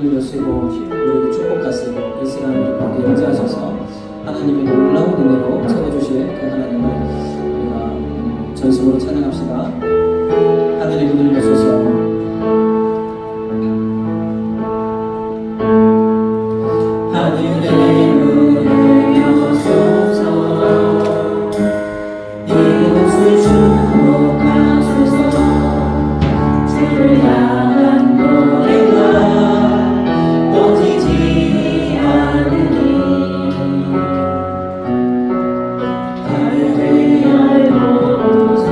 일로 쓰고 우리에게 축복 가시고 이 시간 우리 가운데 임재하셔서 하나님의 놀라운 은혜로 채워주실 그 하나님을 우리가 전심으로 찬양합시다. 하늘의 문을 여소서. 하늘의 문을 여소서. 이곳을 주목하소서. 주를 향한 노래가 꺼지지 않으니 하늘을 열어소서.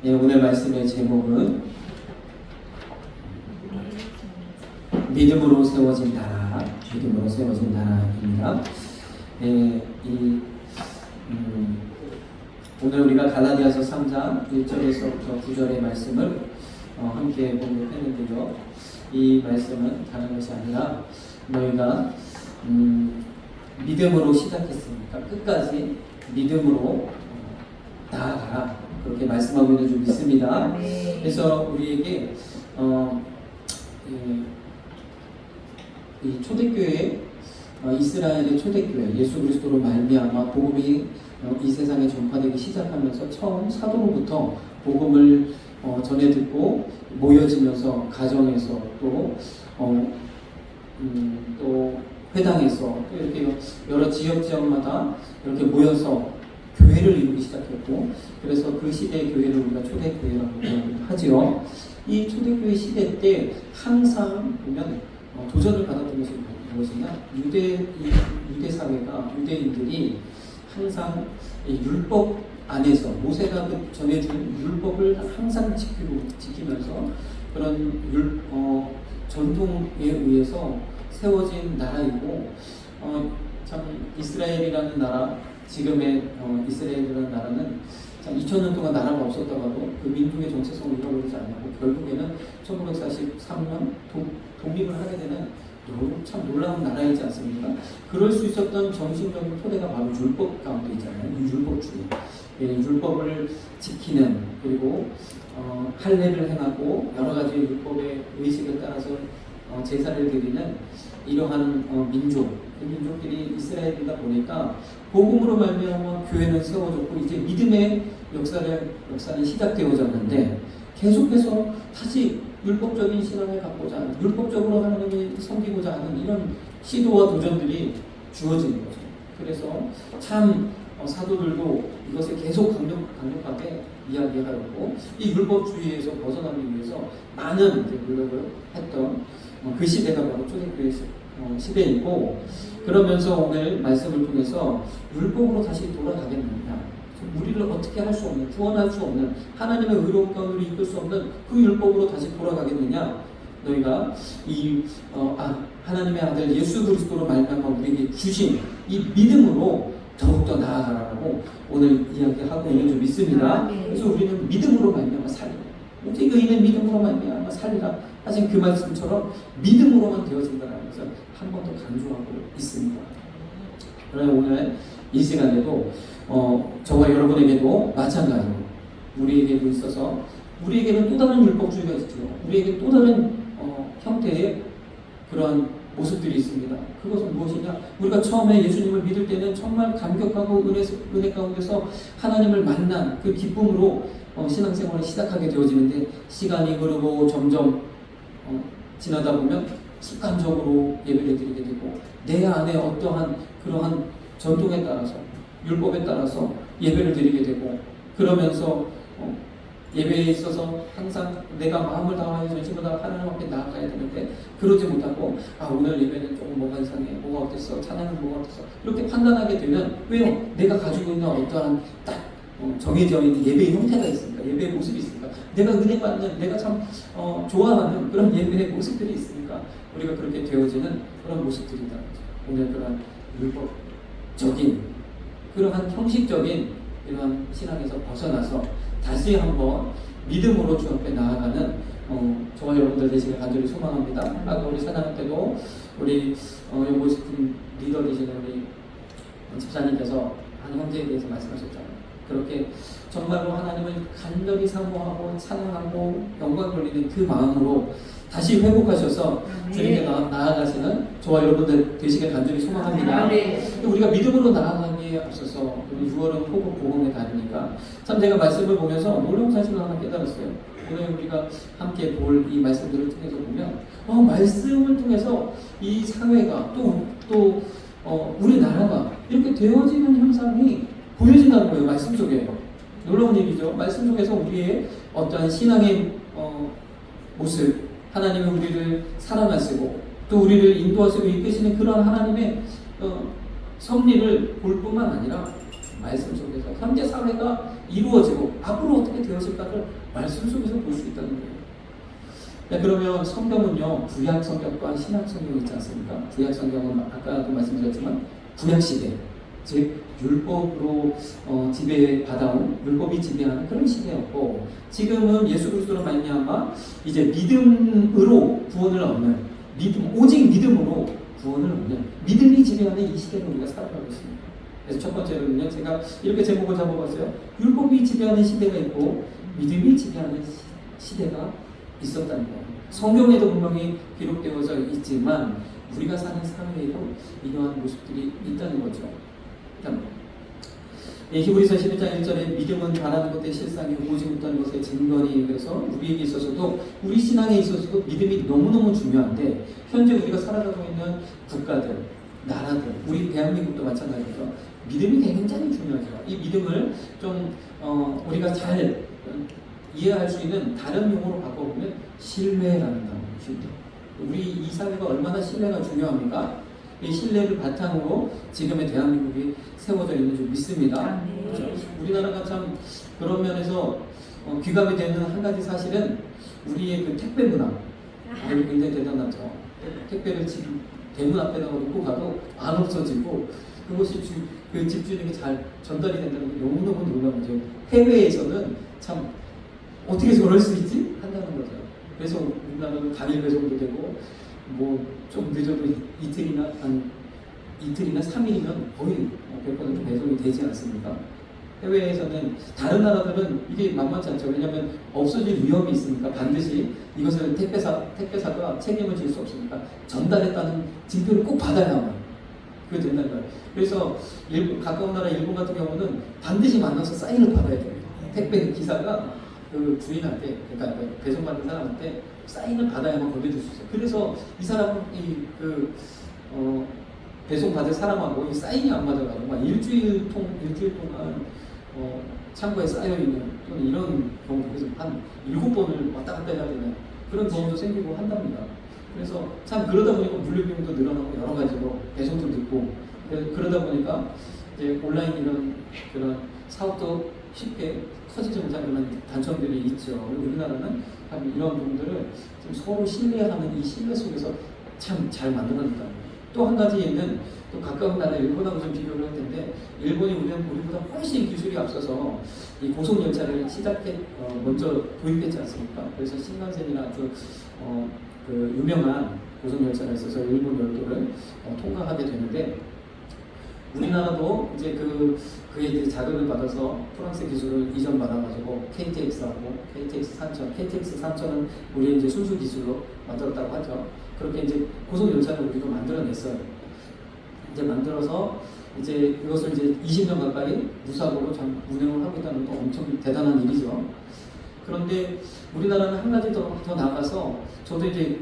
예, 오늘 말씀의 제목은 믿음으로 세워진 나라, 믿음으로 세워진 나라입니다. 예, 오늘 우리가 갈라디아서 3장 1절에서부터 9절의 말씀을 함께 공부했는데요. 이 말씀은 다른 것이 아니라 너희가 믿음으로 시작했으니까 끝까지 믿음으로 나아가라, 그렇게 말씀하고 있는 줄 믿습니다. 그래서 우리에게 이 초대교회, 이스라엘의 초대교회, 예수 그리스도로 말미암아 복음이 이 세상에 전파되기 시작하면서 처음 사도로부터 복음을 전해 듣고 모여지면서 가정에서 또 회당에서 또 이렇게 여러 지역마다 이렇게 모여서 교회를 이루기 시작했고, 그래서 그 시대의 교회를 우리가 초대교회라고 하지요. 이 초대교회 시대 때 항상 보면 도전을 받았던 것이 무엇이냐? 유대 사회가, 유대인들이 항상 율법 안에서 모세가 전해준 율법을 항상 지키면서 그런 전통에 의해서 세워진 나라이고, 참 이스라엘이라는 나라, 지금의 이스라엘이라는 나라는 참 2000년 동안 나라가 없었다가도 그 민족의 정체성을 잃어버리지 않고 결국에는 1943년 독립을 하게 되는 참 놀라운 나라이지 않습니까? 그럴 수 있었던 정신적인 토대가 바로 율법 가운데 있잖아요. 율법주의. 율법을 지키는, 그리고 할례를 행하고 여러 가지 율법의 의식에 따라서 제사를 드리는 이러한 민족들이 이스라엘이다 보니까 복음으로 말미암아 교회는 세워졌고 이제 믿음의 역사는 시작되어졌는데, 계속해서 다시 율법적인 신앙을 갖고자 하는, 율법적으로 하나님을 섬기고자 하는 이런 시도와 도전들이 주어지는 거죠. 그래서 참 사도들도 이것을 계속 강력하게 이야기하였고, 이 율법주의에서 벗어나기 위해서 많은 노력을 했던 그 시대가 바로 초대교회 시대이고, 그러면서 오늘 말씀을 통해서 율법으로 다시 돌아가겠느냐, 우리를 어떻게 할 수 없는, 구원할 수 없는, 하나님의 의로운 가운데로 이끌 수 없는 그 율법으로 다시 돌아가겠느냐, 너희가 하나님의 아들 예수 그리스도로 말미암아 우리에게 주신 이 믿음으로 더욱더 나아가라고 오늘 이야기하고 있는 줄 믿습니다. 그래서 우리는 믿음으로 말미암아 살리라, 오직 의인은 믿음으로 말미암아 살리라 하신 그 말씀처럼 믿음으로만 되어진다는 것을 한 번 더 강조하고 있습니다. 그러나 오늘 이 시간에도 저와 여러분에게도 마찬가지로 우리에게도 있어서, 우리에게는 또 다른 율법주의가 있죠. 우리에게 또 다른 형태의 그러한 모습들이 있습니다. 그것은 무엇이냐? 우리가 처음에 예수님을 믿을 때는 정말 감격하고 은혜 가운데서 하나님을 만난 그 기쁨으로 신앙생활을 시작하게 되어지는데, 시간이 흐르고 점점 지나다 보면 습관적으로 예배를 드리게 되고, 내 안에 어떠한 그러한 전통에 따라서, 율법에 따라서 예배를 드리게 되고, 그러면서 예배에 있어서 항상 내가 마음을 다하여 전심을 다하여 하나님 앞에 나아가야 되는데 그러지 못하고, 오늘 예배는 조금 뭐가 이상해, 뭐가 어땠어, 찬양은 뭐가 어땠어, 이렇게 판단하게 되면, 왜요? 내가 가지고 있는 어떠한 딱 정해져 있는 예배의 형태가 있으니까, 예배의 모습이 있으니까, 내가 은혜 받는, 내가 참 좋아하는 그런 예배의 모습들이 있으니까 우리가 그렇게 되어지는 그런 모습들이다. 오늘 그런 율법적인, 그러한 형식적인 이러한 신앙에서 벗어나서 다시 한번 믿음으로 주 앞에 나아가는 저와 여러분들 되시길 간절히 소망합니다. 아까 우리 사랑 때도 우리 연구식품 리더 되시는 우리 집사님께서 한 형제에 대해서 말씀하셨잖아요. 그렇게 정말로 하나님을 간절히 사모하고 찬양하고 영광 돌리는 그 마음으로 다시 회복하셔서 주님께 나아가시는 저와 여러분들 되시길 간절히 소망합니다. 우리가 믿음으로 나아가기에 앞서서 6월은 포국 복음의 달이니까 참 제가 말씀을 보면서 놀라운 사실을 하나 깨달았어요. 오늘 우리가 함께 볼 이 말씀들을 통해서 보면 말씀을 통해서 이 사회가 또 우리나라가 이렇게 되어지는 현상이 보여진다는 거예요. 말씀 속에. 놀라운 일이죠. 말씀 속에서 우리의 어떠한 신앙의 모습, 하나님은 우리를 사랑하시고 또 우리를 인도하시고 이끄시는 그런 하나님의 섭리를 볼 뿐만 아니라 말씀 속에서 현재 사회가 이루어지고 앞으로 어떻게 되어질까를 말씀 속에서 볼 수 있다는 거예요. 네, 그러면 성경은요, 구약 성경과 신약 성경이 있지 않습니까? 구약 성경은 아까도 말씀드렸지만 구약 시대, 즉 율법으로 지배받아온, 율법이 지배하는 그런 시대였고, 지금은 예수 그리스도로 말미암아 이제 믿음으로 구원을 얻는, 오직 믿음으로 구원을 얻는 믿음이 지배하는 이 시대를 우리가 살아가고 있습니다. 그래서 첫 번째로는요, 제가 이렇게 제목을 잡아봤어요. 율법이 지배하는 시대가 있고 믿음이 지배하는 시대가 있었다는 거예요. 성경에도 분명히 기록되어져 있지만 우리가 사는 사회에도 이러한 모습들이 있다는 거죠. 히브리서 11장 1절에 믿음은 바라는 것의 실상이 오지 못하는 것의 증거니, 그래서 우리에게 있어서도, 우리 신앙에 있어서도 믿음이 너무너무 중요한데, 현재 우리가 살아가고 있는 국가들, 나라들, 우리 대한민국도 마찬가지죠. 믿음이 굉장히 중요하죠. 이 믿음을 좀 우리가 잘 이해할 수 있는 다른 용어로 바꿔보면 신뢰라는 단어입니다. 우리 이 사회가 얼마나 신뢰가 중요합니까? 이 신뢰를 바탕으로 지금의 대한민국이 세워져 있는 줄 믿습니다. 그렇죠? 우리나라가 참 그런 면에서 귀감이 되는 한 가지 사실은 우리의 그 택배 문화, 굉장히 대단하죠. 택배를 지금 대문 앞에다가 놓고 가도 안 없어지고 그것이 그 집주인에게 잘 전달이 된다는 게 너무너무 놀라운 거죠. 해외에서는 참 어떻게 저럴 수 있지? 한다는 거죠. 그래서 우리나라는 단일 배송도 되고, 뭐 좀 늦어도 이틀이나 3일이면 거의 100% 배송이 되지 않습니까? 해외에서는, 다른 나라들은 이게 만만치 않죠. 왜냐하면 없어질 위험이 있으니까 반드시 이것을 택배사가 책임을 질 수 없으니까 전달했다는 징표를 꼭 받아야만 그게 된다는 거예요. 그래서 가까운 나라 일본 같은 경우는 반드시 만나서 사인을 받아야 됩니다. 택배 기사가 그 주인한테, 그러니까 배송받는 사람한테 사인을 받아야만 건네줄 수 있어요. 그래서 이 사람은 배송받을 사람하고 이 사인이 안 맞아가지고 막 일주일 동안 창고에 쌓여있는 또는 이런 경우도 그래서 한 7번을 왔다 갔다 해야 되는 그런 경우도 생기고 한답니다. 그래서 참 그러다 보니까 물류비용도 늘어나고 여러 가지로 배송도 늦고, 그러다 보니까 이제 온라인 이런 그런 사업도 쉽게 커지지 못하는 그런 단점들이 있죠. 우리나라는 이런 부분들을 좀 서로 신뢰하는 이 신뢰 속에서 참 잘 만들어냈다. 또 한 가지는 또 가까운 나라 일본하고 좀 비교를 할 텐데, 일본이 우리보다 훨씬 기술이 앞서서 이 고속 열차를 먼저 도입했지 않습니까? 그래서 신간센이나 아주 그 유명한 고속 열차가 있어서 일본 열도를 통과하게 되는데, 우리나라도 이제 그에 이제 자극을 받아서 프랑스 기술을 이전받아가지고 KTX하고 KTX 3000, KTX 3000은 우리 이제 순수 기술로 만들었다고 하죠. 그렇게 이제 고속 열차를 우리도 만들어냈어요. 이제 만들어서 이제 이것을 이제 20년 가까이 무사고로 참 운행을 하고 있다는 것도 엄청 대단한 일이죠. 그런데 우리나라는 한 가지 더 나가서, 저도 이제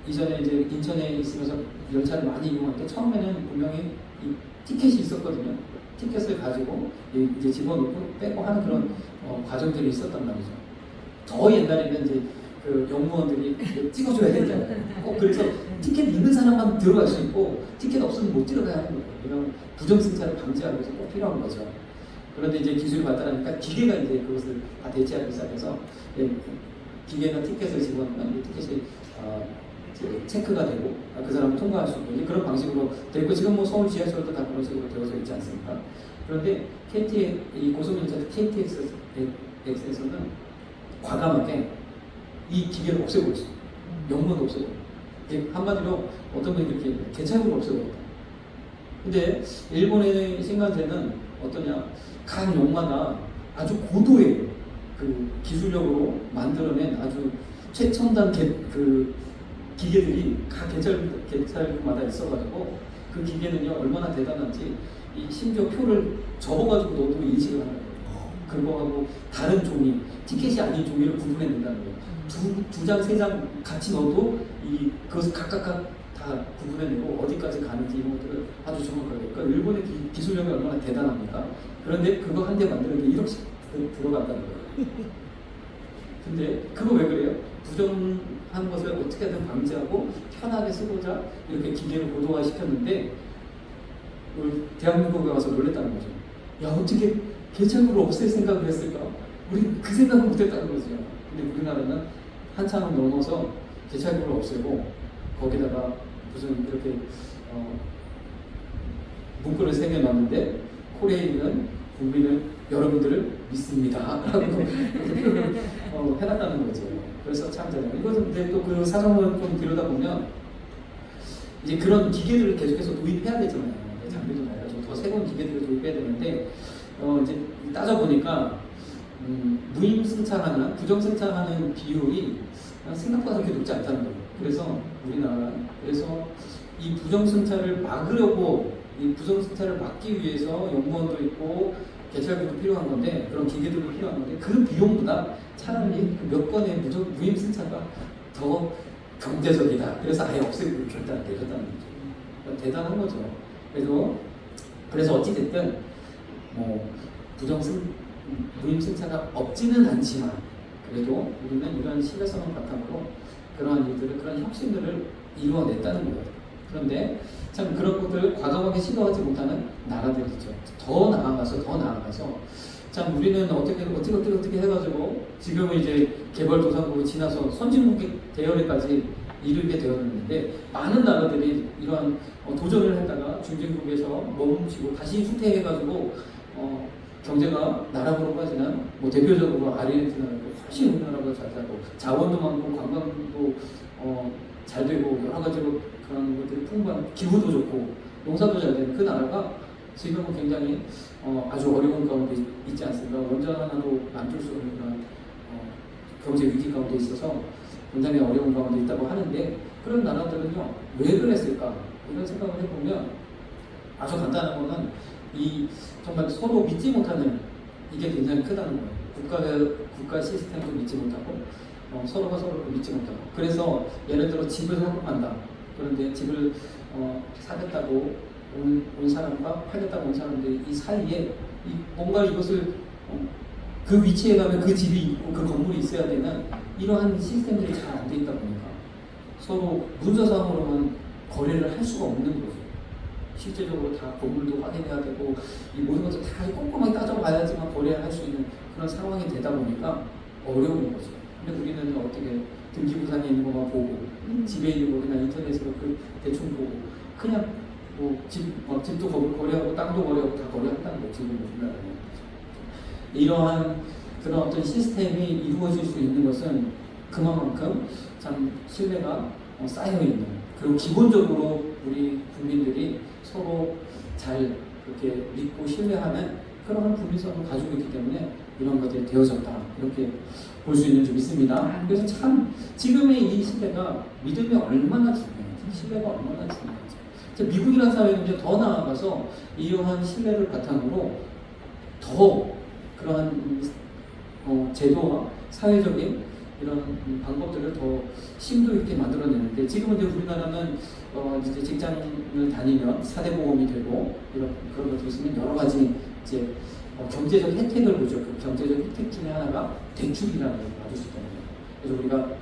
이전에 이제 인천에 있으면서 열차를 많이 이용할 때 처음에는 분명히 이 티켓이 있었거든요. 티켓을 가지고 이제 집어넣고 빼고 하는 그런 과정들이 있었단 말이죠. 더 옛날에는 이제 그 영무원들이 찍어줘야 되잖아요. 꼭 그래서 티켓 있는 사람만 들어갈 수 있고 티켓 없으면 못 들어가야 하는 거예요. 이런 부정승차를 방지하기 위해서 꼭 필요한 거죠. 그런데 이제 기술이 발달하니까 기계가 이제 그것을 다 대체하기 시작해서 기계나 티켓을 집어넣으면 이 티켓이 체크가 되고 그 사람을 통과할 수 있고 그런 방식으로 되고, 지금 뭐 서울 지하철도 다 그런 식으로 되어져 있지 않습니까? 그런데 이 고속열차 KTX에서는 과감하게 이 기계를 없애고 있어요. 영문도 없애고. 한마디로 어떤 분이 그렇게 개차역을 없애고. 근데 일본의 신간센은 어떠냐? 각 역마다 아주 고도의 그 기술력으로 만들어낸 아주 최첨단 기계들이 각 개찰마다 있어가지고, 그 기계는요 얼마나 대단한지 심지어 표를 접어가지고 넣어도 인식을 하는 거예요. 그거하고 다른 종이, 티켓이 아닌 종이를 구분해낸다는 거예요. 두 장, 세 장 같이 넣어도 그것을 각각 다 구분해내고 어디까지 가는지 이런 것들을 아주 정확하게. 그러니까 일본의 기술력이 얼마나 대단합니까? 그런데 그거 한 대 만드는데 1억씩 들어간다는 거예요. 근데 그거 왜 그래요? 부정한 것을 어떻게든 방지하고 편하게 쓰고자 이렇게 기계를 고도화시켰는데 대한민국에 와서 놀랬다는 거죠. 야, 어떻게 개찰구를 없앨 생각을 했을까? 우리 그 생각을 못했다는 거죠. 근데 우리나라는 한참을 넘어서 개찰구를 없애고 거기다가 무슨 이렇게 문구를 새겨놨는데 코레일은 국민을 여러분들을 믿습니다 라고 표현을 해놨다는 거죠. 그래서 참 잘해요. 이것은 근데 또 그 사정을 좀 들여다보면 이제 그런 기계들을 계속해서 도입해야 되잖아요. 장비도 나가지고 더 새로운 기계들을 도입해야 되는데 이제 따져보니까 무임승차하는 부정승차하는 비율이 생각보다 그렇게 높지 않다는 거예요. 그래서 우리나라 그래서 이 부정승차를 막으려고 이 부정승차를 막기 위해서 연구원도 있고 개찰구도 필요한 건데 그런 기계들도 필요한 건데 그 비용보다 차라리 그 몇 건의 무임승차가 더 경제적이다. 그래서 아예 없애고 결단을 내렸다는 거죠. 대단한 거죠. 그래서 어찌됐든 뭐 무임승차가 없지는 않지만 그래도 우리는 이런 신뢰성을 바탕으로 그러한 일들을 그런 혁신들을 이루어냈다는 거예요. 그런데 참 그런 것들을 과감하게 시도하지 못하는 나라들이죠. 더 나아가서 참 우리는 어떻게 해가지고 지금은 이제 개발도상국을 지나서 선진국 대열에까지 이르게 되었는데 많은 나라들이 이러한 도전을 했다가 중진국에서 멈추고 다시 후퇴해가지고 경제가 나락으로 빠지는 뭐 대표적으로 아르헨티나가 훨씬 우리나라보다 잘 살고 자원도 많고 관광도 잘 되고 여러 가지로 그런 것들이 풍부한 기후도 좋고 농사도 잘 되는 그 나라가 지금은 굉장히 아주 어려운 가운데 있지 않습니까? 원전 하나도 만들 수 없는 그런 경제 위기 가운데 있어서 굉장히 어려운 가운데 있다고 하는데 그런 나라들은요 왜 그랬을까 이런 생각을 해보면 아주 간단한 거는 이 정말 서로 믿지 못하는 이게 굉장히 크다는 거예요. 국가 시스템도 믿지 못하고 서로가 서로를 믿지 못하고 그래서 예를 들어 집을 사고한다. 그런데 집을 사겠다고 온 사람과 팔겠다고 온 사람들 이 사이에 뭔가 이것을 그 위치에 가면 그 집이 있고 그 건물이 있어야 되는 이러한 시스템들이 잘 안 돼 있다 보니까 서로 문서상으로만 거래를 할 수가 없는 거죠. 실제적으로 다 건물도 확인해야 되고 이 모든 것을 다 꼼꼼하게 따져봐야지만 거래를 할 수 있는 그런 상황이 되다 보니까 어려운 거죠. 근데 우리는 어떻게 등기부상에 있는 것만 보고 집에 있는 거 그냥 인터넷으로 그 대충 보고 그냥 뭐 집도 거래하고 땅도 거래하고 다 거래한다는 거죠. 지금 우리나라는 이러한 그런 어떤 시스템이 이루어질 수 있는 것은 그만큼 참 신뢰가 쌓여 있는 그리고 기본적으로 우리 국민들이 서로 잘 그렇게 믿고 신뢰하는 그런 국민성을 가지고 있기 때문에 이런 것들이 되어졌다 이렇게 볼 수 있는 줄 믿습니다. 그래서 참 지금의 이 시대가 믿음이 얼마나 중요한지 신뢰가 얼마나 중요한지 미국이라는 사회는 이제 더 나아가서 이러한 신뢰를 바탕으로 더 그러한 제도와 사회적인 이런 방법들을 더 심도 있게 만들어내는데 지금은 이제 우리나라는 이제 직장을 다니면 4대 보험이 되고 그런 것들이 있으면 여러 가지 이제 경제적 혜택을 보죠. 그 경제적 혜택 중에 하나가 대출이라는 걸 받을 수 있다는 거예요. 그래서 우리가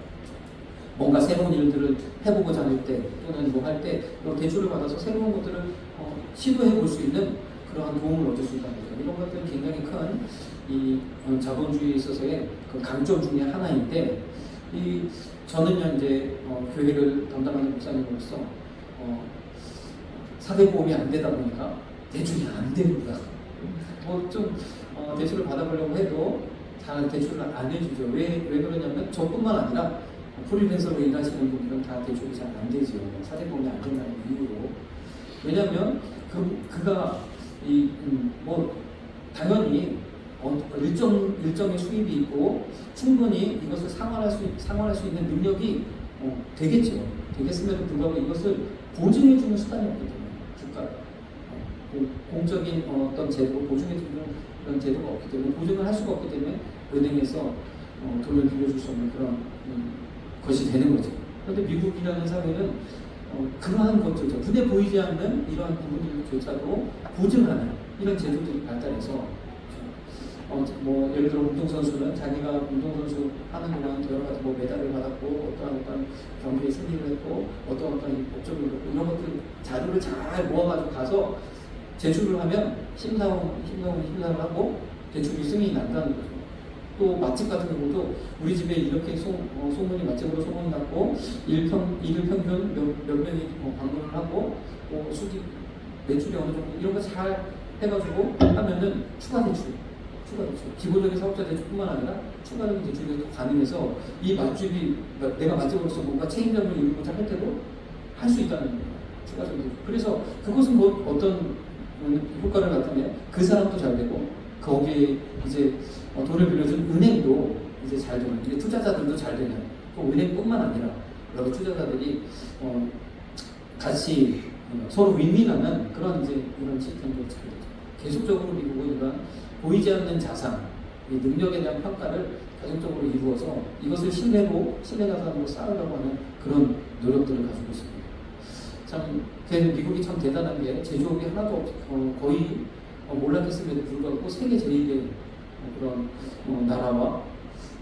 뭔가 새로운 일들을 해보고자 할 때 또는 뭐 할 때 대출을 받아서 새로운 것들을 시도해 볼 수 있는 그러한 도움을 얻을 수 있다는 거죠. 이런 것들은 굉장히 큰 이 자본주의에 있어서의 그 강점 중에 하나인데 저는요 이제 교회를 담당하는 목사님으로서 4대 보험이 안 되다 보니까 대출이 안 됩니다. 뭐 좀 대출을 받아보려고 해도 잘 대출을 안 해주죠. 왜 그러냐면 저뿐만 아니라 프리랜서로 일하시는 분들은 다 대출이 잘 안 되죠. 4대 보험이 안 된다는 이유로. 왜냐하면 그가 뭐 당연히 일정의 수입이 있고 충분히 이것을 상환할 수 있는 능력이 되겠죠. 되겠음에도 불구하고 이것을 보증해주는 수단이 없기 때문에 국가 공적인 어떤 제도 보증해주는 그런 제도가 없기 때문에 보증을 할 수가 없기 때문에 은행에서 돈을 빌려줄 수 없는 그런 것이 되는 거죠. 그런데 미국이라는 사회는 그러한 것조차 눈에 보이지 않는 이러한 부분들조차도 보증하는 이런 제도들이 발달해서 뭐 예를 들어 운동선수는 자기가 운동선수 하는 동안 여러 가지 뭐 메달을 받았고 어떠한 경기에 승리를 했고 어떠한 목적을 이뤘고 이런 것들 자료를 잘 모아가지고 가서 제출을 하면 심사를 하고 대출이 승인이 난다는 거죠. 또 맛집 같은 경우도 우리 집에 이렇게 소문이 맛집으로 소문이 났고 일일 평균 몇 명이 방문을 하고 수익 매출이 어느 정도 이런 거 잘 해가지고 하면은 추가 대출 기본적인 사업자 대출뿐만 아니라 추가적인 대출이 가능해서 이 맛집이 내가 맛집으로서 뭔가 책임감을 이루고자 할 때도 할 수 있다는 거예요. 추가적인 대출. 그래서 그것은 뭐 어떤 효과를 나타내 그 사람도 잘 되고 거기에 이제 돈을 빌려준 은행도 이제 잘 되는, 이제 투자자들도 잘 되는, 또 은행뿐만 아니라 여러 투자자들이 같이 서로 윈윈하는 그런 이제 이런 시스템도 잘 되죠. 계속적으로 미국은 이런 보이지 않는 자산, 이 능력에 대한 평가를 계속적으로 이루어서 이것을 신뢰자산으로 쌓으려고 하는 그런 노력들을 가지고 있습니다. 참 미국이 참 대단한 게 제조업이 하나도 거의 몰락했음에도 불구하고 세계 제1의 그런 나라와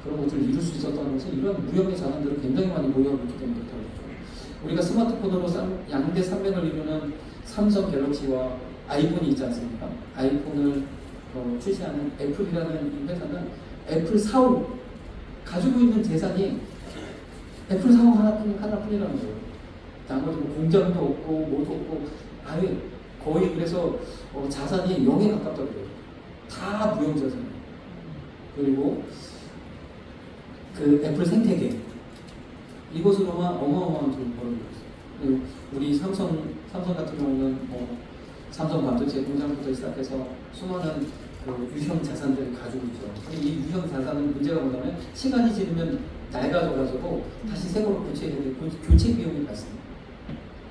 그런 것들을 이룰 수 있었다는 것은 이런 무형의 자산들을 굉장히 많이 보유하고 있기 때문에 그렇다고 했죠. 우리가 스마트폰으로 양대 산맥을 이루는 삼성 갤럭시와 아이폰이 있지 않습니까? 아이폰을 출시하는 애플이라는 이 회사는 애플 사옥 가지고 있는 재산이 애플 사옥 하나뿐이라는 거예요. 나머지 뭐 공장도 없고 뭐도 없고 아예 거의 그래서 자산이 0에 가깝다고 해요. 다 무형자산. 그리고 그 애플 생태계 이것으로만 어마어마한 돈을 벌어들고 있어요. 우리 삼성 같은 경우는 삼성 반도체 공장부터 시작해서 수많은 그 유형 자산들을 가지고 있죠. 근데 이 유형 자산은 문제가 뭐냐면 시간이 지나면 낡아져가지고 다시 새 거로 교체해야 돼. 교체 비용이 발생해요.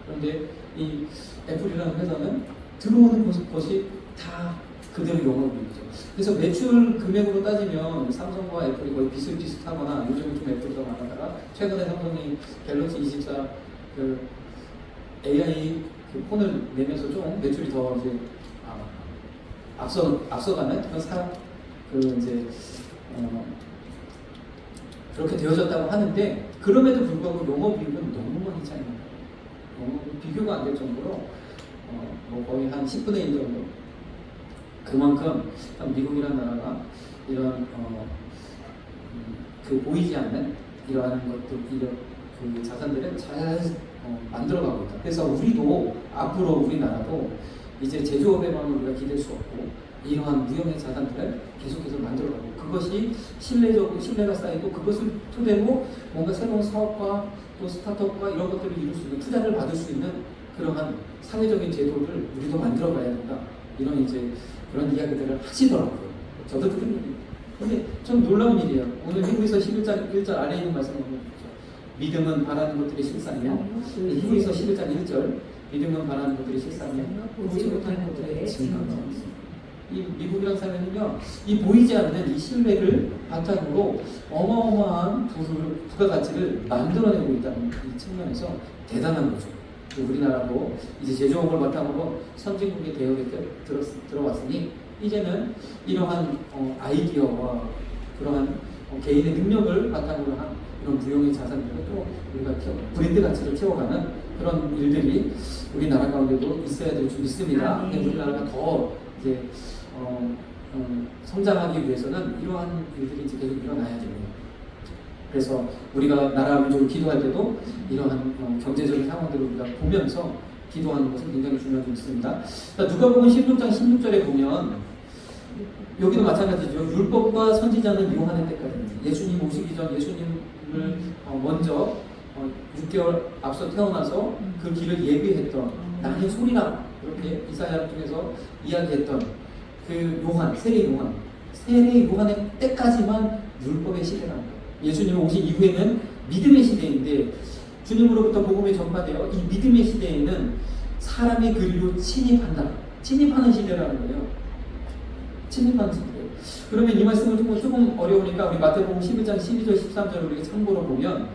그런데 이 애플이라는 회사는 들어오는 것이 다 그대로 영업이익이죠. 그래서 매출 금액으로 따지면 삼성과 애플이 거의 비슷비슷하거나 요즘은 좀 애플이 더 많아다가 최근에 삼성이 갤럭시 24 그 AI 그 폰을 내면서 좀 매출이 더 이제 앞서가는 그런 이제 그렇게 되어졌다고 하는데 그럼에도 불구하고 영업이익은 너무 많이 차이 납니다. 비교가 안 될 정도로 거의 한 10분의 1 정도. 그만큼 미국이라는 나라가 이런 그 보이지 않는 이러한 것들, 이런 그 자산들을 잘 만들어가고 있다. 그래서 우리도 앞으로 우리나라도 이제 제조업에만 우리가 기댈 수 없고 이러한 무형의 자산들을 계속해서 만들어가고 그것이 신뢰가 쌓이고 그것을 토대로 뭔가 새로운 사업과 또 스타트업과 이런 것들을 이룰 수 있는 투자를 받을 수 있는 그러한 사회적인 제도를 우리도 만들어가야 된다. 이런 이제 그런 이야기들을 하시더라고요. 저도 듣는 일이에요. 근데 좀 놀라운 일이에요. 오늘 히브리서 11장 1절 아래에 있는 말씀을 보면 믿음은 바라는 것들이 실상이요. 히브리서 11장 1절 믿음은 바라는 것들이 실상이요. 보지 못하는 것들의 증거입니다. 이 미국이라는 사회는요, 이 보이지 않는 이 신뢰를 바탕으로 어마어마한 부가가치를 만들어내고 있다는 이 측면에서 대단한 거죠. 우리나라도 이제 제조업을 바탕으로 선진국의 대열에 들어왔으니 이제는 이러한 아이디어와 그러한 개인의 능력을 바탕으로 한 이런 무형의 자산들을 또 우리가 브랜드 가치를 키워가는 그런 일들이 우리나라 가운데도 있어야 될 줄 믿습니다. 우리나라가 더 이제 성장하기 위해서는 이러한 일들이 이제 계속 일어나야 됩니다. 그래서 우리가 나라 민족을 기도할 때도 이러한 경제적인 상황들을 우리가 보면서 기도하는 것은 굉장히 중요한 줄 믿습니다. 누가복음 16장 16절에 보면 여기도 마찬가지죠. 율법과 선지자는 요한의 때까지 예수님 오시기 전 예수님을 먼저 6개월 앞서 태어나서 그 길을 예비했던 나의 소리라 이렇게 이사야 통해서 이야기했던 그 요한, 세례 요한의 때까지만 율법의 시대라는 거예요. 예수님이 오신 이후에는 믿음의 시대인데 주님으로부터 복음이 전파되어 이 믿음의 시대에는 사람이 그리로 침입하는 시대라는 거예요. 침입하는 시대. 그러면 이 말씀을 조금 어려우니까 우리 마태복음 11장 12절 13절을 우리가 참고로 보면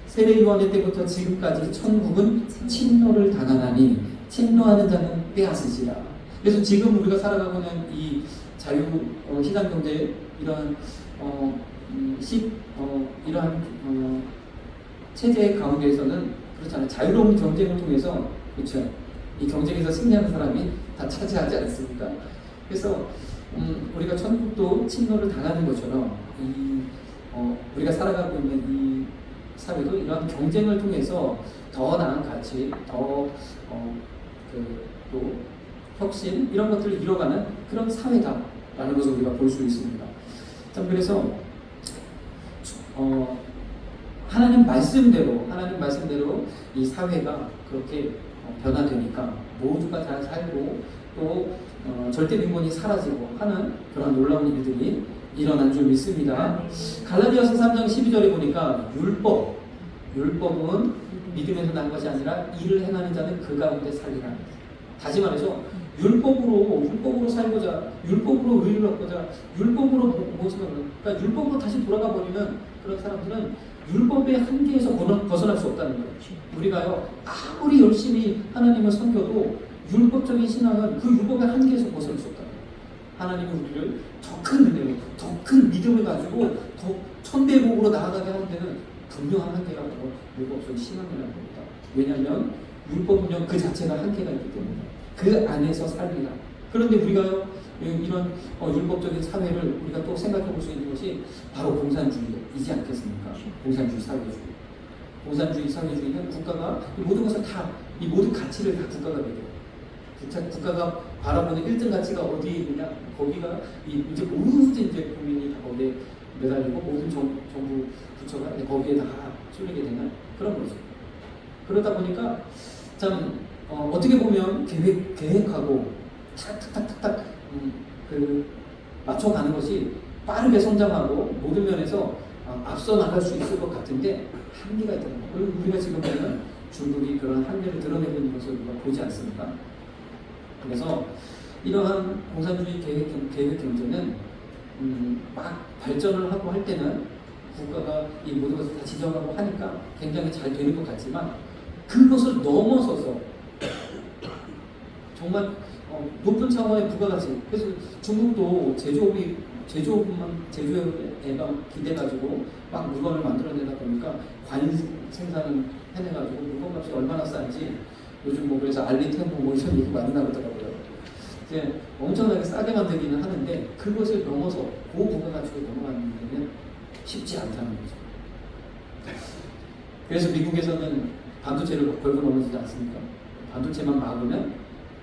세례 요한의 때부터 지금까지 천국은 침노를 당하나니 침노하는 자는 빼앗으시라. 그래서 지금 우리가 살아가고 있는 이 자유 시장 경제 이러한 이러한 체제 가운데에서는 그렇잖아요. 자유로운 경쟁을 통해서 그렇죠. 이 경쟁에서 승리하는 사람이 다 차지하지 않습니까? 그래서 우리가 천국도 침노를 당하는 것처럼 우리가 살아가고 있는 이 사회도 이러한 경쟁을 통해서 더 나은 가치, 또 혁신 이런 것들을 이뤄가는 그런 사회다라는 것을 우리가 볼 수 있습니다. 참 그래서 하나님 말씀대로 이 사회가 그렇게 변화되니까 모두가 잘 살고 또 절대 빈곤이 사라지고 하는 그런 놀라운 일들이 일어난 줄 믿습니다. 갈라디아서 3장 12절에 보니까 율법은 믿음에서 난 것이 아니라 일을 행하는 자는 그 가운데 살리라. 다시 말해서 율법으로 살고자, 율법으로 의를 얻고자, 율법으로 무엇을 그러니까 율법으로 다시 돌아가 버리는 그런 사람들은 율법의 한계에서 벗어날 수 없다는 거예요. 우리가요 아무리 열심히 하나님을 섬겨도 율법적인 신앙은 그 율법의 한계에서 벗어날 수 없다. 하나님은 우리를 더 큰 은혜로, 더 큰 믿음을 가지고 더 천대복으로 나아가게 하는 데는 분명한 한계가 바로 율법적인 신앙이라는 겁니다. 왜냐하면 율법은요 그 자체가 한계가 있기 때문에 그 안에서 살리라. 그런데 우리가요 이런 율법적인 사회를 우리가 또 생각해 볼 수 있는 것이 바로 공산주의이지 않겠습니까? 공산주의 사회주의는 국가가 이 모든 것을 이 모든 가치를 다 국가가 매겨요. 국가가 바라보는 1등 가치가 어디에 있느냐? 거기가 이제 모든 이제 국민이 다 거기에 매달리고 모든 정부 부처가 거기에 다 쏠리게 되는 그런 거죠. 그러다 보니까 참 어떻게 보면 계획하고 탁탁탁탁 맞춰가는 것이 빠르게 성장하고 모든 면에서 앞서 나갈 수 있을 것 같은데 한계가 있다는 거예요. 그리고 우리가 지금 보면 중국이 그런 한계를 드러내고 있는 것을 우리가 보지 않습니까? 그래서 이러한 공산주의 계획 경제는 막 발전을 하고 할 때는 국가가 이 모든 것을 다 지정하고 하니까 굉장히 잘 되는 것 같지만 그것을 넘어서서 정말 높은 차원의 부가가치. 그래서 중국도 제조업에 기대가지고 막 물건을 만들어내다 보니까 관 생산을 해내가지고 물건값이 얼마나 싼지 요즘 뭐 그래서 알리템포 뭐 이런 얘기 많이 나오더라고요. 이제 엄청나게 싸게 만들기는 하는데 그것을 넘어서 고부가가치로 넘어가는 데는 쉽지 않다는 거죠. 그래서 미국에서는 반도체를 걸고 넘어지지 않습니까? 반도체만 막으면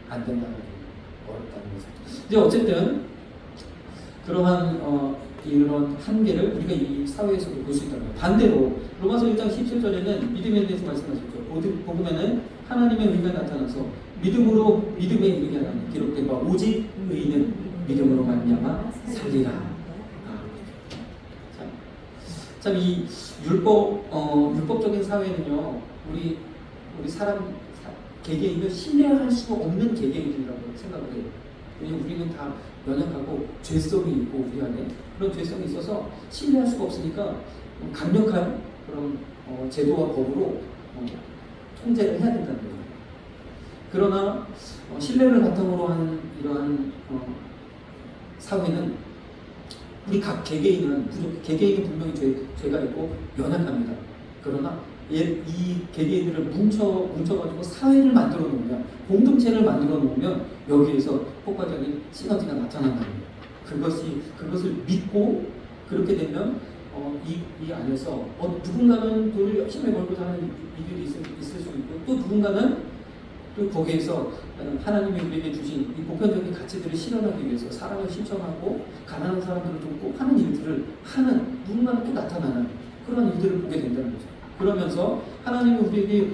안 된다는 게 어렵다는 거죠. 이제 어쨌든 그러한 이런 한계를 우리가 이 사회에서도 볼 수 있다는 거예요. 반대로 로마서 1장 17절에는 믿음에 대해서 말씀하셨죠. 복음에는 하나님의 의가 나타나서 믿음에 이르게 하나니 기록된 바 오직 의인은 믿음으로 말미암아 살리라. 참 이 율법적인 사회는요 우리 개개인을 신뢰할 수 없는 개개인이라고 생각을 해요. 왜냐하면 우리는 다 연약하고 죄성이 있고 우리 안에 그런 죄성이 있어서 신뢰할 수가 없으니까 강력한 그런 제도와 법으로 통제를 해야 된다는 거예요. 그러나 신뢰를 바탕으로 한 이러한 사회는 우리 각 개개인은 분명히 죄가 있고 연약합니다. 그러나 이 개개인들을 뭉쳐가지고 사회를 만들어 놓으면, 공동체를 만들어 놓으면 여기에서 효과적인 시너지가 나타난다는 거예요. 그것을 믿고 그렇게 되면 이 안에서 누군가는 돈을 열심히 벌고자 하는 이들이 있을 수 있고 또 누군가는 또 거기에서 하나님이 우리에게 주신 이 보편적인 가치들을 실현하기 위해서 사랑을 실천하고 가난한 사람들을 돕고 하는 일들을 하는 누군가는 또 나타나는 그런 일들을 보게 된다는 거죠. 그러면서 하나님이 우리에게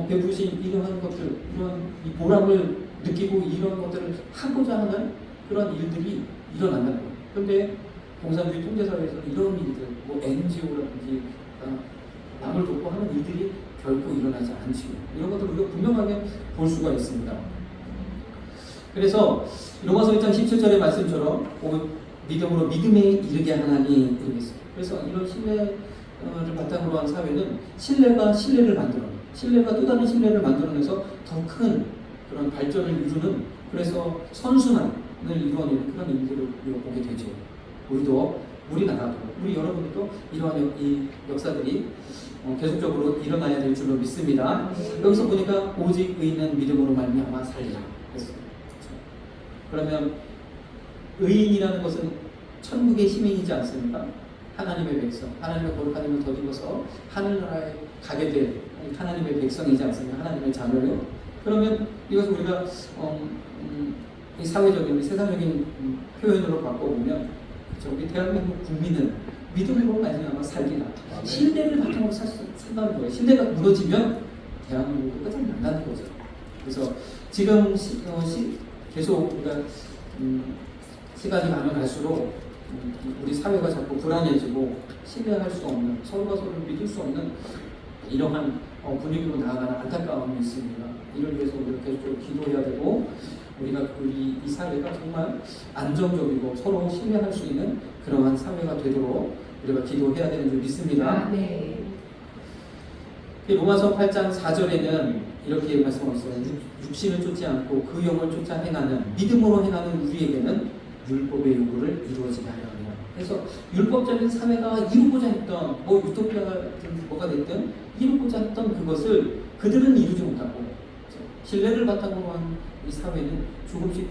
베푸신 이러한 것들, 이런 이 보람을 느끼고 이런 것들을 하고자 하는 그런 일들이 일어난다는 거예요. 그런데 공산주의 통제사회에서는 이런 일들, 뭐 NGO라든지 남을 돕고 하는 일들이 결코 일어나지 않지요. 이런 것들을 우리가 분명하게 볼 수가 있습니다. 그래서 로마서 1장 17절의 말씀처럼 믿음으로 믿음에 이르게 하나니 이르겠어요. 그래서 이런 신뢰를 바탕으로 한 사회는 신뢰가 신뢰를 만들어, 신뢰가 또 다른 신뢰를 만들어내서 더 큰 그런 발전을 이루는, 그래서 선순환을 이루어내는 그런 일들을 우리가 보게 되죠. 우리나라도, 우리 여러분들도 이러한 이 역사들이 계속적으로 일어나야 될 줄로 믿습니다. 여기서 보니까 오직 의인은 믿음으로 말미암아 살리라. 그러면 의인이라는 것은 천국의 시민이지 않습니까? 하나님의 백성, 하나님의 거룩한 이름을 덧입어서 하늘나라에 가게 될 하나님의 백성이지 않습니까? 하나님의 자녀요. 그러면 이것을 우리가 이 사회적인, 세상적인 표현으로 바꿔보면 우리 대한민국 국민은 믿음으로 말미암아 살기나 신뢰를 바탕으로 산다는 거예요. 신뢰가 무너지면 대한민국도 끝장난다는 거죠. 그래서 지금 계속 우리가 시간이 가면 갈수록 우리 사회가 자꾸 불안해지고 신뢰할 수 없는, 서로가 서로를 믿을 수 없는 이러한 분위기로 나아가는 안타까움이 있습니다. 이를 위해서 우리가 계속적으로 기도해야 되고, 우리가 이 사회가 정말 안정적이고 서로 신뢰할 수 있는 그러한 사회가 되도록 우리가 기도해야 되는 줄 믿습니다. 네. 로마서 8장 4절에는 이렇게 말씀하셨어요. 육신을 쫓지 않고 그 영을 쫓아 행하는, 믿음으로 행하는 우리에게는 율법의 요구를 이루어지게 하려 합니다. 그래서 율법적인 사회가 이루고자 했던 유토피아가 뭐가 됐든 이루고자 했던 그것을 그들은 이루지 못하고, 신뢰를 바탕으로 한 이 사회는 조금씩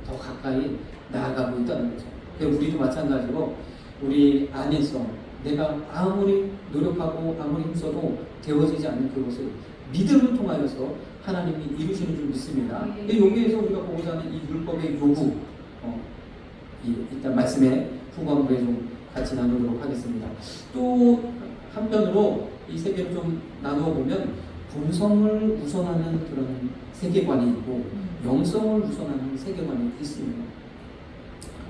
더 가까이 나아가고 있다는 거죠. 우리도 마찬가지로 우리 안에서 내가 아무리 노력하고 아무리 힘써도 되어지지 않는 그것을 믿음을 통하여서 하나님이 이루시는 줄 믿습니다. 여기에서 우리가 보고자 하는 이 율법의 요구, 일단 말씀의 후반부에 좀 같이 나누도록 하겠습니다. 또 한편으로 이 세계를 좀 나누어 보면 본성을 우선하는 그런 세계관이 있고 영성을 우선하는 세계관이 있습니다.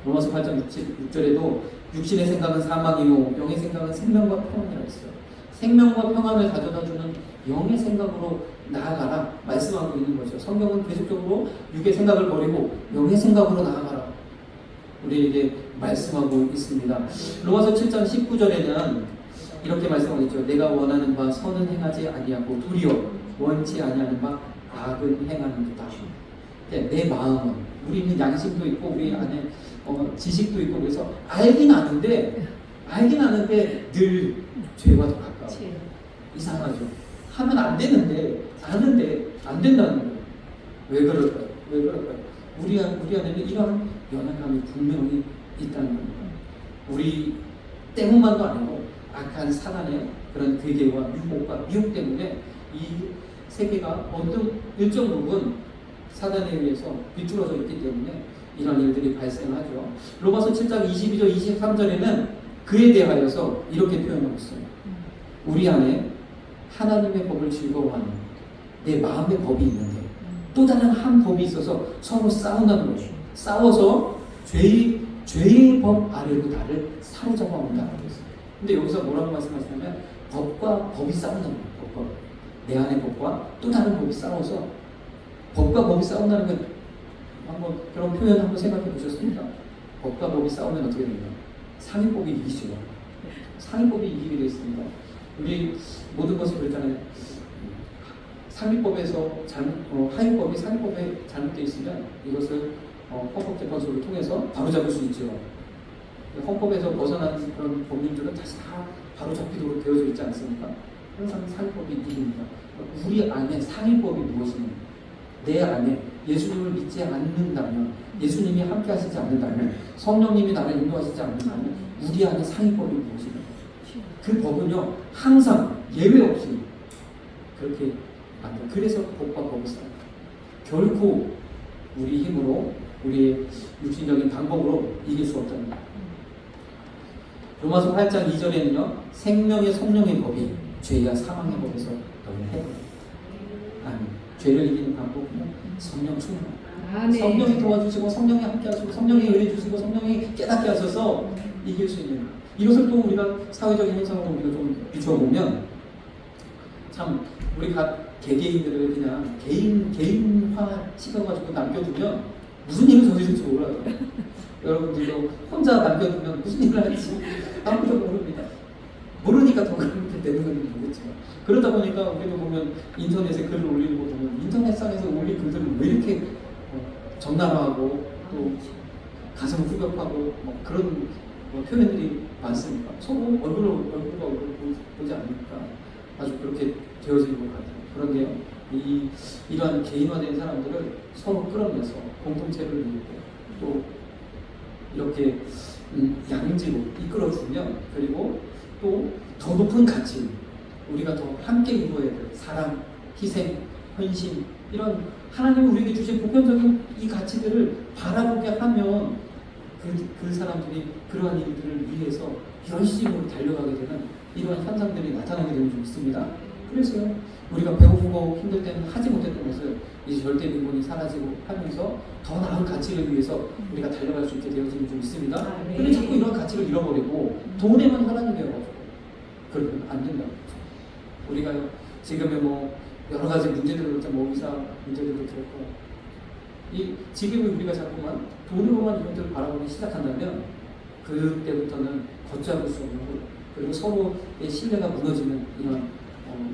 로마서 8장 6절에도 육신의 생각은 사망이요 영의 생각은 생명과 평안이라 했어요. 생명과 평안을 가져다주는 영의 생각으로 나아가라 말씀하고 있는 거죠. 성경은 계속적으로 육의 생각을 버리고 영의 생각으로 나아가라 우리에게 말씀하고 있습니다. 로마서 7장 19절에는 이렇게 말씀하고 있죠. 내가 원하는 바 선은 행하지 아니하고 도리어 원치 아니하는 바 악은 행하는 듯다. 내 마음은, 우리는 양심도 있고 우리 안에 지식도 있고, 그래서 알긴 아는데 늘 죄와 더 가까워. 이상하죠. 하면 안 되는데 아는데 안 된다는 거예요. 왜 그럴까요? 우리 안에는 이런 연약함이 분명히 있다는 겁니다. 우리 때문만도 아니고 악한 사단의 그런 괴계와 유혹과 미혹 때문에 이 세계가 어떤 일정 부분 사단에 의해서 비틀어져 있기 때문에 이런 일들이 발생하죠. 로마서 7장 22절 23절에는 그에 대하여서 이렇게 표현하고 있어요. 우리 안에 하나님의 법을 즐거워하는 내 마음의 법이 있는데 또 다른 한 법이 있어서 서로 싸운다는 거죠. 싸워서 죄의 법 아래로 나를 사로잡아 온다는 거죠. 근데 여기서 뭐라고 말씀하시냐면 법과 법이 싸운다는 거예요. 내 안의 법과 또 다른 법이 싸워서, 법과 법이 싸운다는 건 한번 그런 표현 한번 생각해 보셨습니까? 법과 법이 싸우면 어떻게 됩니까? 상위법이 이기죠. 상위법이 이기게 되어 있습니다. 우리 모든 것을 그랬잖아요. 상위법에서 하위법이 상위법에 잘못되어 있으면 이것을 헌법재판소를 통해서 바로잡을 수 있죠. 헌법에서 벗어난 그런 법률들은 다시 다 바로잡히도록 되어져 있지 않습니까? 항상 상위법이 이깁니다. 우리 안에 상위법이 무엇이냐? 내 안에 예수님을 믿지 않는다면, 예수님이 함께 하시지 않는다면, 성령님이 나를 인도하시지 않는다면 우리 안에 상위법이 무엇이냐? 그 법은요 항상 예외 없이 그렇게 만들어요. 그래서 법과 법을 싸워요. 결코 우리 힘으로, 우리의 육신적인 방법으로 이길 수 없다는 거예요. 로마서 8장 2절에는요 생명의 성령의 법이 죄와 사망의 법에서 너무 해요. 죄를 이기는 방법은 성령 충만. 성령이 도와주시고 성령이 함께 하시고 성령이 은혜 주시고 성령이 깨닫게 하셔서 이길 수 있는, 이것을 또 우리가 사회적인 현상으로 우리가 좀 비춰보면 참 우리 각 개개인들을 그냥 개인화 시켜가지고 남겨두면 무슨 일을 저지를지 몰라요. 여러분들도 혼자 남겨두면 무슨 일을 할지 아무도 모릅니다. 모르니까 더 그렇게 되는 건지 모르겠지만, 그러다 보니까 우리도 보면 인터넷에 글을 올리는 거 보면 인터넷상에서 올린 글들은 왜 이렇게 적나라하고 또 가슴 후벼파고 그런 표현들이 많습니까? 서로 얼굴과 얼굴 보지 않으니까 아주 그렇게 되어지는 것 같아요. 그런데요, 이러한 개인화된 사람들을 서로 끌어내서 공동체를 이루고 또 이렇게 양지로 이끌어주면, 그리고 또 더 높은 가치, 우리가 더 함께 이루어야 될 사랑, 희생, 헌신, 이런 하나님이 우리에게 주신 보편적인 이 가치들을 바라보게 하면 그 사람들이 그러한 일들을 위해서 열심으로 달려가게 되는 이러한 현상들이 나타나게 되는 좀 있습니다. 그래서 우리가 배고프고 힘들 때는 하지 못했던 것을 이제 절대 빈곤이 사라지고 하면서 더 나은 가치를 위해서 우리가 달려갈 수 있게 되어지는 좀 있습니다. 근데 자꾸 이런 가치를 잃어버리고 돈에만 하나님 되어가지고 그러면 안 된다고. 우리가 지금의 뭐 여러 가지 문제들도 뭐 의사 문제들도 그렇고, 이 지금은 우리가 자꾸만 돈으로만 이것들을 바라보기 시작한다면 그때부터는 걷잡을 수 없는 것, 그리고 서로의 신뢰가 무너지는 이런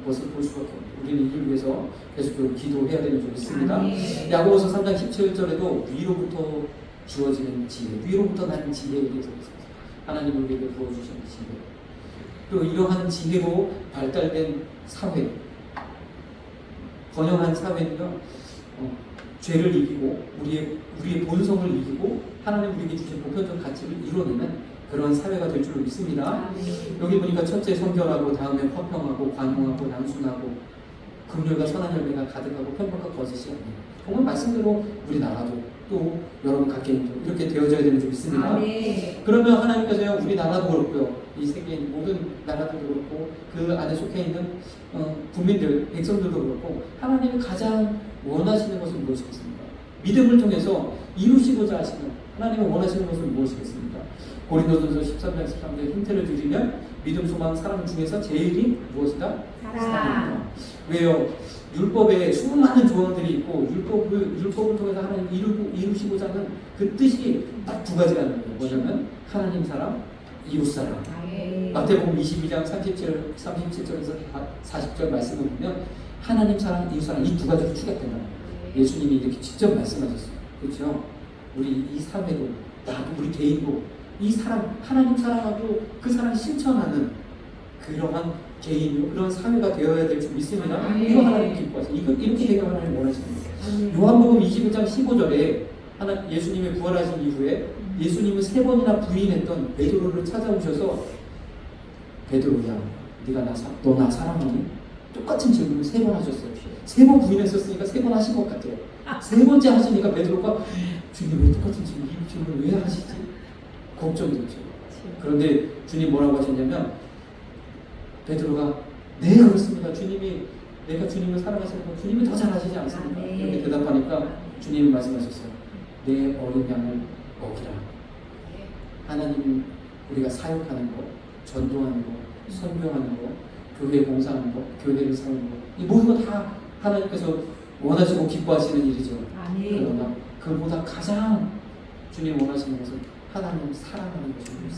것을 볼 수밖에 없고, 우리는 이를 위해서 계속적으로 기도해야 되는 점이 있습니다. 야고보서 3장 17절에도 위로부터 주어지는 지혜, 위로부터 나는 지혜에 대해서 하나님 우리에게 부어주시는 지혜, 또 이러한 지혜로 발달된 사회, 번영한 사회는요, 죄를 이기고 우리의 본성을 이기고 하나님 우리에게 주신 보편적 가치를 이뤄내는 그런 사회가 될 줄로 믿습니다. 여기 보니까 첫째 선결하고, 다음에 화평하고, 관용하고, 양순하고, 긍휼과 선한 열매가 가득하고, 편법과 거짓이 없는, 정말 말씀대로 우리나라도 또 여러분 각개인도 이렇게 되어져야 되는 줄 믿습니다. 그러면 하나님께서요, 우리나라도 그렇고요, 이 세계 모든 나라들도 그렇고, 그 안에 속해 있는 국민들, 백성들도 그렇고, 하나님이 가장 원하시는 것은 무엇이겠습니까? 믿음을 통해서 이루시고자 하시는 하나님이 원하시는 것은 무엇이겠습니까? 고린도전서 13장 13절 힌트를 드리면, 믿음, 소망, 사랑 중에서 제일이 무엇이다? 사랑이다. 왜요? 율법에 수많은 조항들이 있고, 율법을 통해서 하나님 이루시고자 하는 그 뜻이 딱 두 가지라는 거예요. 뭐냐면 하나님 사랑, 이웃 사랑. 마태복음 22장 37절에서 40절 말씀을 보면 하나님 사랑, 이웃 사랑, 이 두 가지로 추격된다. 예수님이 이렇게 직접 말씀하셨어요. 그렇죠? 우리 이 사회도, 나도, 우리 개인도 이 사랑, 하나님 사랑하고 그 사랑 실천하는 그러한 개인, 그런 사회가 되어야 될 줄 믿습니다. 이거 하나님 기뻐하세요. 이렇게 되게 하나님 원하십니다. 요한복음 21장 15절에 예수님이 부활하신 이후에 예수님은 3번이나 부인했던 베드로를 찾아오셔서, 베드로야, 너 나 사랑하니? 똑같은 질문을 3번 하셨어요. 3번 부인했었으니까 3번 하신 것 같아요. 3번째 하시니까 베드로가, 주님 왜 똑같은 질문을 왜 하시지? 걱정이 됐죠. 그런데 주님 뭐라고 하셨냐면, 베드로가 네 그렇습니다. 내가 주님을 사랑하시는 건 주님이 더 잘하시지 않습니까? 이렇게 대답하니까 주님이 말씀하셨어요. 내 어린 양을 먹이라. 하나님 우리가 사역하는 것, 전도하는 것, 선교하는 것, 교회 봉사하는 것, 교회를 세우는 것, 이 모든 것 다 하나님께서 원하시고 기뻐하시는 일이죠. 그러나 그보다 가장 주님 원하시는 것은 하나님을 사랑하는 것입니다.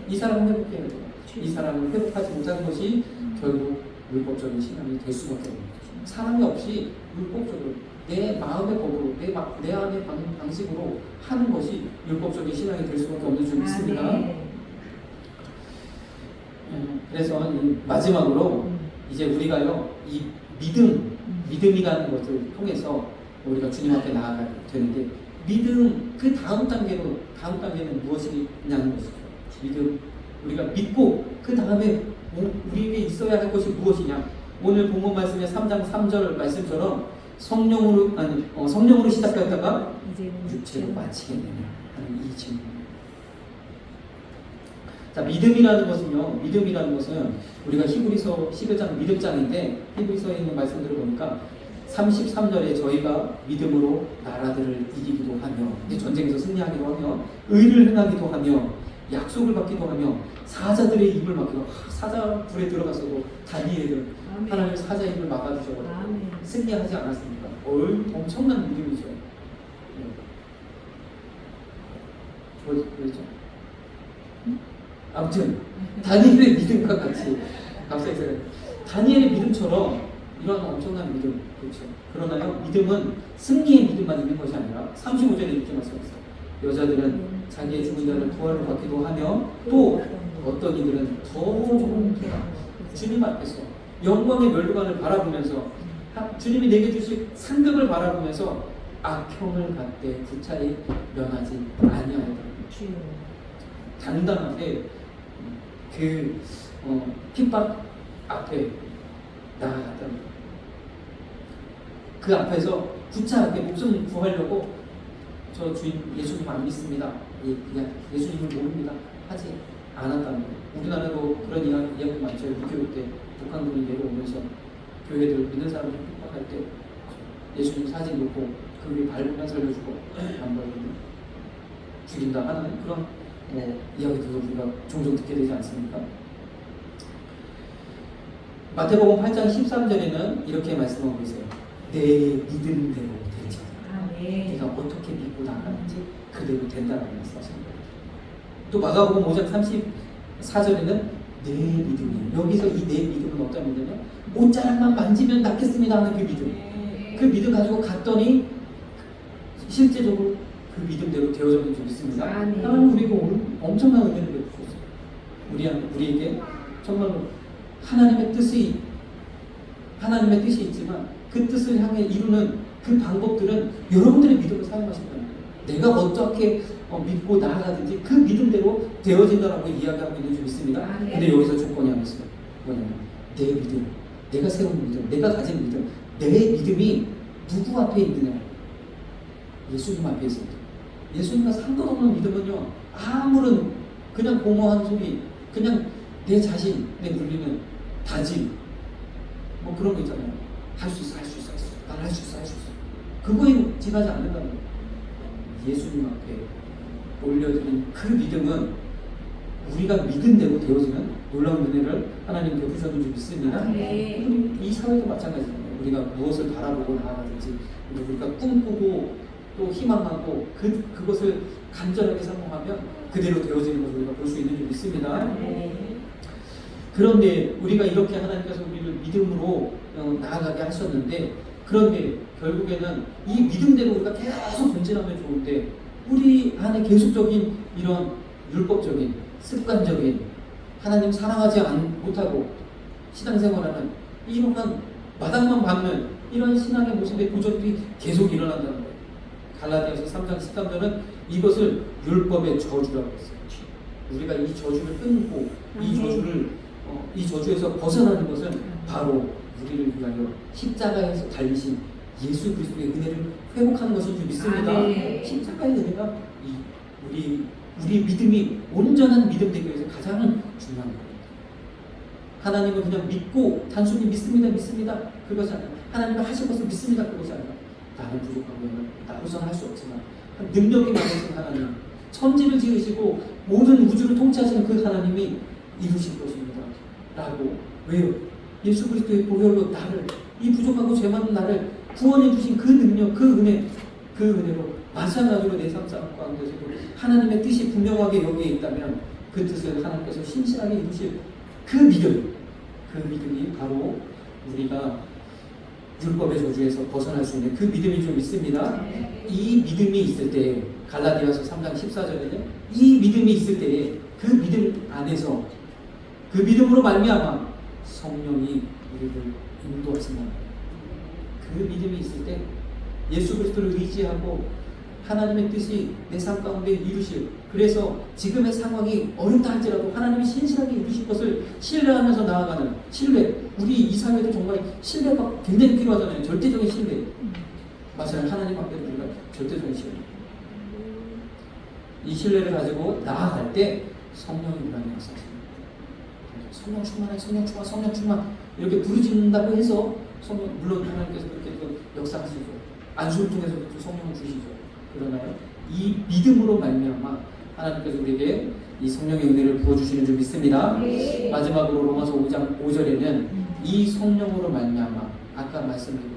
이 사랑을 회복해야 돼요. 이 사랑을 회복하지 못하는 것이 결국 율법적인 신앙이 될 수밖에 없는 거죠. 사랑이 없이 율법적으로 내 마음의 법으로 내 안의 방식으로 하는 것이 율법적인 신앙이 될 수밖에 없는 줄 믿습니다. 그래서 마지막으로 이제 우리가요, 이 믿음이라는 것을 통해서 우리가 주님 앞에 나아가야 되는데, 믿음 그 다음 단계는 무엇이냐는 것이죠. 믿음, 우리가 믿고 그 다음에 우리에게 있어야 할 것이 무엇이냐. 오늘 본문 말씀의 3장 3절 말씀처럼 성령으로 시작했다가 육체로 마치겠느냐 하는 이 질문. 자, 믿음이라는 것은 우리가 히브리서 11장 믿음장인데, 히브리서에 있는 말씀들을 보니까 33절에 저희가 믿음으로 나라들을 이기기도 하며, 전쟁에서 승리하기도 하며, 의를 행하기도 하며, 약속을 받기도 하며, 사자들의 입을 막기도, 사자 불에 들어가서도 다니엘은 하나님 사자 입을 막아주셔서 승리하지 않았습니까? 엄청난 믿음이죠. 뭐죠? 아무튼 다니엘의 믿음과 같이, 갑자기 다니엘의 믿음처럼 이런 엄청난 믿음, 그렇죠. 그러나요, 믿음은 승리의 믿음만 있는 것이 아니라 35절에 이렇게 말씀하셨어요. 여자들은 자기의 죽은 자를 부활로 받기도 하며, 또 어떤 이들은 더 좋은 주님 앞에서 영광의 멸류관을 바라보면서, 주님이 내게 주실 상급을 바라보면서 악형을 받되 구차히 면하지 아니하였다. 당당하게 그 핍박 앞에 나아갔다는 거예요. 그 앞에서 구차하게 목숨 구하려고 저 주인 예수님 안 믿습니다. 그냥 예수님을 모릅니다. 하지 않았다는 거예요. 우리나라도 그런 이야기 많죠. 6.25 때 북한군이 내려오면서 교회들 믿는 사람들 핍박할 때 예수님 사진 놓고 그 위에 밟으면 살려주고 안 밟으면 죽인다 하는 그런 이야기들도 우리가 종종 듣게 되지 않습니까? 마태복음 8장 13절에는 이렇게 말씀하고 계세요. 내 믿음대로 되지. 네가 어떻게 믿고 나가는지 그대로 된다라고 말씀하십니다. 또 마가복음 5장 34절에는 내 믿음이에요. 여기서 이 내 믿음은 어떤 믿음이냐? 옷자락만 만지면 낫겠습니다 하는 그 믿음. 그 믿음 가지고 갔더니 실제적으로 그 믿음대로 되어졌는지 믿습니다. 하나님 우리가 엄청난 은혜를 베푸셨어요. 우리에게 정말로 하나님의 뜻이 있지만 그 뜻을 향해 이루는 그 방법들은 여러분들의 믿음을 사용하신다는 거예요. 내가 어떻게 믿고 나아가든지 그 믿음대로 되어진다라고 이야기하고 있는 줄 믿습니다. 근데 여기서 조건이 하나 있어요. 뭐냐면 내 믿음, 내가 세운 믿음, 내가 가진 믿음, 내 믿음이 누구 앞에 있느냐? 예수님 앞에 있습니다. 예수님과 상관없는 믿음은요, 아무런 그냥 공허한 소리, 그냥 내 자신, 내 눌리는 다짐, 뭐 그런 거 있잖아요. 할 수 있어. 난 할 수 있어. 그거에 지나지 않는다는 거예요. 예수님 앞에 올려드린 그 믿음은 우리가 믿은 대로 되어지는 놀라운 은혜를 하나님 베푸셨는지 믿습니다. 이 사회도 마찬가지입니다. 우리가 무엇을 바라보고 나아가든지 우리가 꿈꾸고 또 희망하고 그것을 간절하게 사모하면 그대로 되어지는 것을 우리가 볼 수 있는 줄 믿습니다. 그런데 우리가 이렇게 하나님께서 우리를 믿음으로 나아가게 하셨는데, 그런데 결국에는 이 믿음대로 우리가 계속 전진하면 좋은데 우리 안에 계속적인 이런 율법적인 습관적인 하나님 사랑하지 못하고 신앙생활하는 이러한 마당만 밟는 이런 신앙의 모습의 도전이 계속 일어난다는 거예요. 갈라디아서 3장 13절은 이것을 율법의 저주라고 했어요. 우리가 이 저주를 끊고 이 저주에서 벗어나는 것은 바로 우리를 위하여 십자가에서 달리신 예수 그리스도의 은혜를 회복하는 것인 줄 믿습니다. 십자가의 은혜가 우리 믿음이 온전한 믿음 되기 위해서 가장 중요한 겁니다. 하나님을 그냥 믿고 단순히 믿습니다 그것이 아니라 하나님을 하실 것을 믿습니다 그것이 아니라 나는 부족하고 나로서는 할 수 없지만 능력이 많으신 하나님, 천지를 지으시고 모든 우주를 통치하시는 그 하나님이 이루실 것입니다 라고. 왜요? 예수 그리스도의 보혈로 나를, 이 부족하고 죄 많은 나를 구원해 주신 그 능력, 그 은혜로 마찬가지로 내 삶 가운데서도 하나님의 뜻이 분명하게 여기에 있다면 그 뜻을 하나님께서 신실하게 이루실 그 믿음이 바로 우리가 율법의 저주에서 벗어날 수 있는 그 믿음이 좀 있습니다. 이 믿음이 있을 때, 갈라디아서 3장 14절에는 이 믿음이 있을 때 그 믿음 안에서 그 믿음으로 말미암아 성령이 우리를 인도하신다. 그 믿음이 있을 때 예수 그리스도를 의지하고 하나님의 뜻이 내 삶 가운데 이루실, 그래서 지금의 상황이 어렵다 할지라도 하나님이 신실하게 이루실 것을 신뢰하면서 나아가는 신뢰. 우리 이 사회도 정말 신뢰가 굉장히 필요하잖아요. 절대적인 신뢰. 맞아요. 하나님 앞에도 우리가 절대적인 신뢰. 이 신뢰를 가지고 나아갈 때 성령이 우리 안에 역사하십니다. 성령 충만 이렇게 부르짖는다고 해서 성령, 물론 하나님께서 그렇게 역사하시죠. 안수를 통해서도 성령을 주시죠. 그러나요, 이 믿음으로 말미암아 하나님께서 우리에게 이 성령의 은혜를 부어주시는 줄 믿습니다. 마지막으로 로마서 5장 5절에는 이 성령으로 말미암아 아까 말씀드린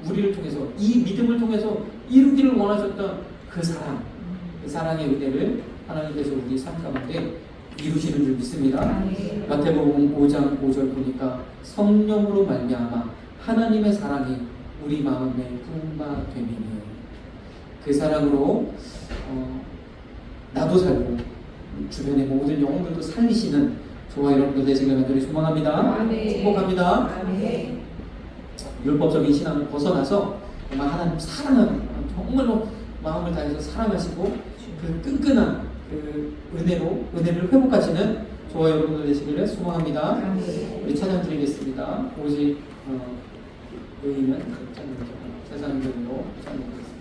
우리를 통해서 이 믿음을 통해서 이루기를 원하셨던 그 사랑의 은혜를 하나님께서 우리 삶 가운데 이루시는 줄 믿습니다. 마태복음 5장 5절 보니까 성령으로 말미암아 하나님의 사랑이 우리 마음에 풍부함이니 그 사랑으로 나도 살고 주변의 모든 영혼들도 살리시는 저와 여러분들 되시길 간절히 소망합니다. 축복합니다. 율법적인 신앙을 벗어나서 정말 하나님 사랑하는, 정말로 마음을 다해서 사랑하시고 그 끈끈한 그 은혜를 회복하시는 저와 여러분들 되시기를 소망합니다. 우리 찬양 드리겠습니다. 오직 의인은 찬양으로 찬양드리겠습니다.